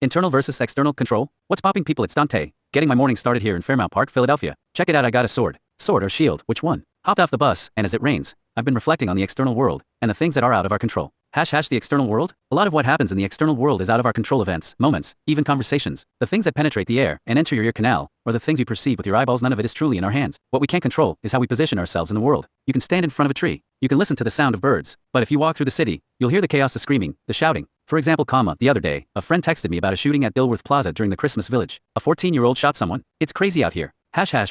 Internal versus external control? What's popping, people? It's Dante, getting my morning started here in Fairmount Park, Philadelphia. Check it out, I got a sword. Sword or shield, which one? Hopped off the bus, and as it rains, I've been reflecting on the external world, and the things that are out of our control. The external world? A lot of what happens in the external world is out of our control. Events, moments, even conversations. The things that penetrate the air and enter your ear canal, or the things you perceive with your eyeballs, none of it is truly in our hands. What we can't control is how we position ourselves in the world. You can stand in front of a tree. You can listen to the sound of birds. But if you walk through the city, you'll hear the chaos, the screaming, the shouting. For example, the other day, a friend texted me about a shooting at Dilworth Plaza during the Christmas Village. A 14-year-old shot someone. It's crazy out here.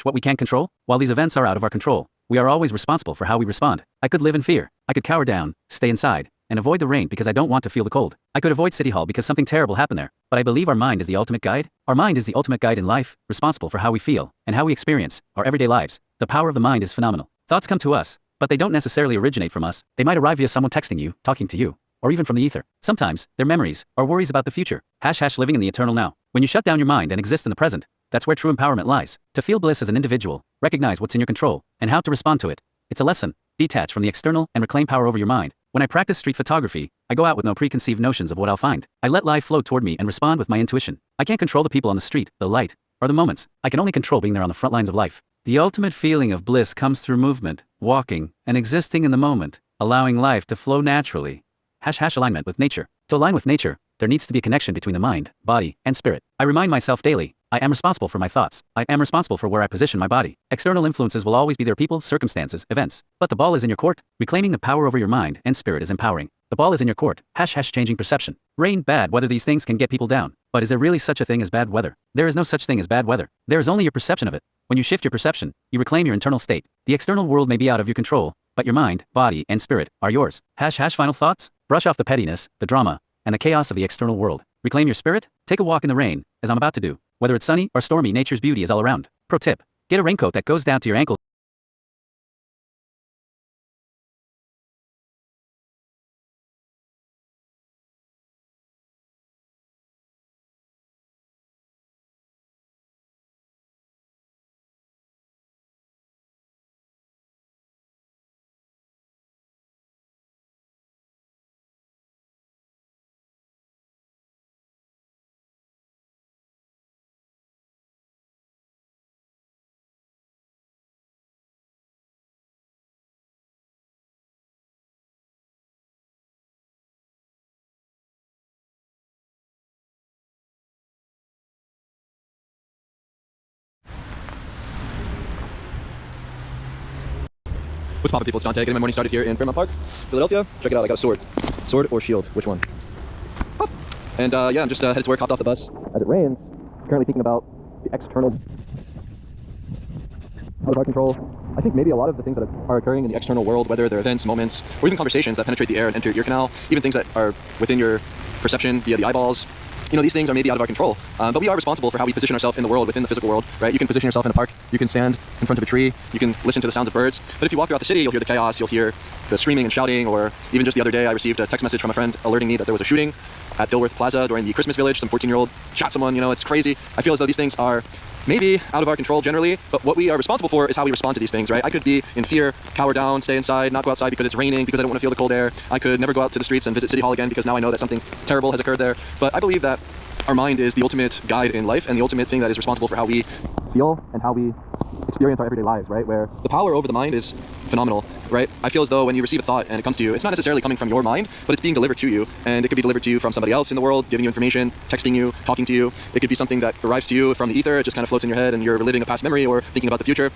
What we can't control? While these events are out of our control, we are always responsible for how we respond. I could live in fear. I could cower down, stay inside, and avoid the rain because I don't want to feel the cold. I could avoid City Hall because something terrible happened there. But I believe our mind is the ultimate guide. Our mind is the ultimate guide in life, responsible for how we feel and how we experience our everyday lives. The power of the mind is phenomenal. Thoughts come to us, but they don't necessarily originate from us. They might arrive via someone texting you, talking to you, or even from the ether. Sometimes, they're memories or worries about the future. Living in the eternal now. When you shut down your mind and exist in the present, that's where true empowerment lies. To feel bliss as an individual, recognize what's in your control and how to respond to it. It's a lesson. Detach from the external and reclaim power over your mind. When I practice street photography, I go out with no preconceived notions of what I'll find. I let life flow toward me and respond with my intuition. I can't control the people on the street, the light, or the moments. I can only control being there on the front lines of life. The ultimate feeling of bliss comes through movement, walking, and existing in the moment, allowing life to flow naturally. Alignment with nature. To align with nature, there needs to be a connection between the mind, body, and spirit. I remind myself daily, I am responsible for my thoughts. I am responsible for where I position my body. External influences will always be there, people, circumstances, events. But the ball is in your court. Reclaiming the power over your mind and spirit is empowering. The ball is in your court. Changing perception. Rain, bad weather, these things can get people down. But is there really such a thing as bad weather? There is no such thing as bad weather. There is only your perception of it. When you shift your perception, you reclaim your internal state. The external world may be out of your control, but your mind, body, and spirit are yours. Final thoughts? Brush off the pettiness, the drama, and the chaos of the external world. Reclaim your spirit? Take a walk in the rain, as I'm about to do. Whether it's sunny or stormy, nature's beauty is all around. Pro tip: get a raincoat that goes down to your ankles. What's poppin', people? It's Dante, getting my morning started here in Fairmount Park, Philadelphia. Check it out, I got a sword. Sword or shield, which one? Pop. And yeah, I'm just headed to work, hopped off the bus. As it rains, currently thinking about the external, out of our control. I think maybe a lot of the things that are occurring in the external world, whether they're events, moments, or even conversations that penetrate the air and enter your ear canal, even things that are within your perception via the eyeballs, you know, these things are maybe out of our control, but we are responsible for how we position ourselves in the world, within the physical world, right? You can position yourself in a park, you can stand in front of a tree, you can listen to the sounds of birds, but if you walk throughout the city, you'll hear the chaos, you'll hear the screaming and shouting, or even just the other day, I received a text message from a friend alerting me that there was a shooting at Dilworth Plaza during the Christmas Village. Some 14-year-old shot someone, you know, it's crazy. I feel as though these things are maybe out of our control generally, but what we are responsible for is how we respond to these things, right? I could be in fear, cower down, stay inside, not go outside because it's raining, because I don't want to feel the cold air. I could never go out to the streets and visit City Hall again because now I know that something terrible has occurred there. But I believe that our mind is the ultimate guide in life and the ultimate thing that is responsible for how we feel and how we experience our everyday lives, right? Where the power over the mind is phenomenal, right? I feel as though when you receive a thought and it comes to you, it's not necessarily coming from your mind, but it's being delivered to you. And it could be delivered to you from somebody else in the world, giving you information, texting you, talking to you. It could be something that arrives to you from the ether. It just kind of floats in your head and you're reliving a past memory or thinking about the future.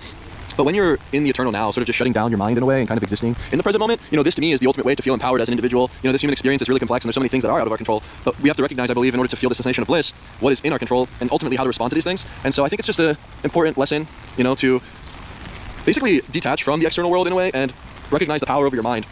But when you're in the eternal now, sort of just shutting down your mind in a way and kind of existing in the present moment, you know, this to me is the ultimate way to feel empowered as an individual. You know, this human experience is really complex and there's so many things that are out of our control. But we have to recognize, I believe, in order to feel this sensation of bliss, what is in our control and ultimately how to respond to these things. And so I think it's just an important lesson, you know, to basically detach from the external world in a way and recognize the power over your mind.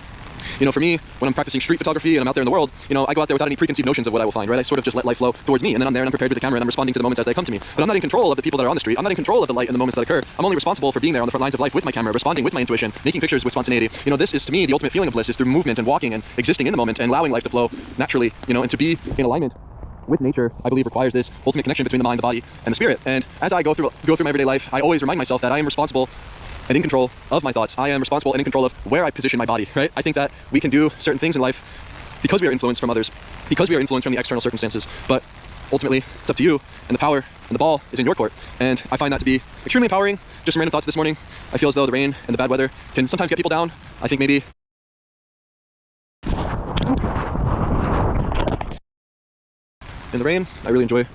You know, for me, when I'm practicing street photography and I'm out there in the world, you know, I go out there without any preconceived notions of what I will find, right? I sort of just let life flow towards me, and then I'm there and I'm prepared with the camera and I'm responding to the moments as they come to me. But I'm not in control of the people that are on the street. I'm not in control of the light and the moments that occur. I'm only responsible for being there on the front lines of life with my camera, responding with my intuition, making pictures with spontaneity. You know, this is to me the ultimate feeling of bliss, is through movement and walking and existing in the moment and allowing life to flow naturally, you know, and to be in alignment with nature, I believe, requires this ultimate connection between the mind, the body, and the spirit. And as I go through my everyday life, I always remind myself that I am responsible and in control of my thoughts. I am responsible and in control of where I position my body, right? I think that we can do certain things in life because we are influenced from others, because we are influenced from the external circumstances, but ultimately it's up to you, and the power and the ball is in your court. And I find that to be extremely empowering. Just some random thoughts this morning. I feel as though the rain and the bad weather can sometimes get people down. I think maybe in the rain, I really enjoy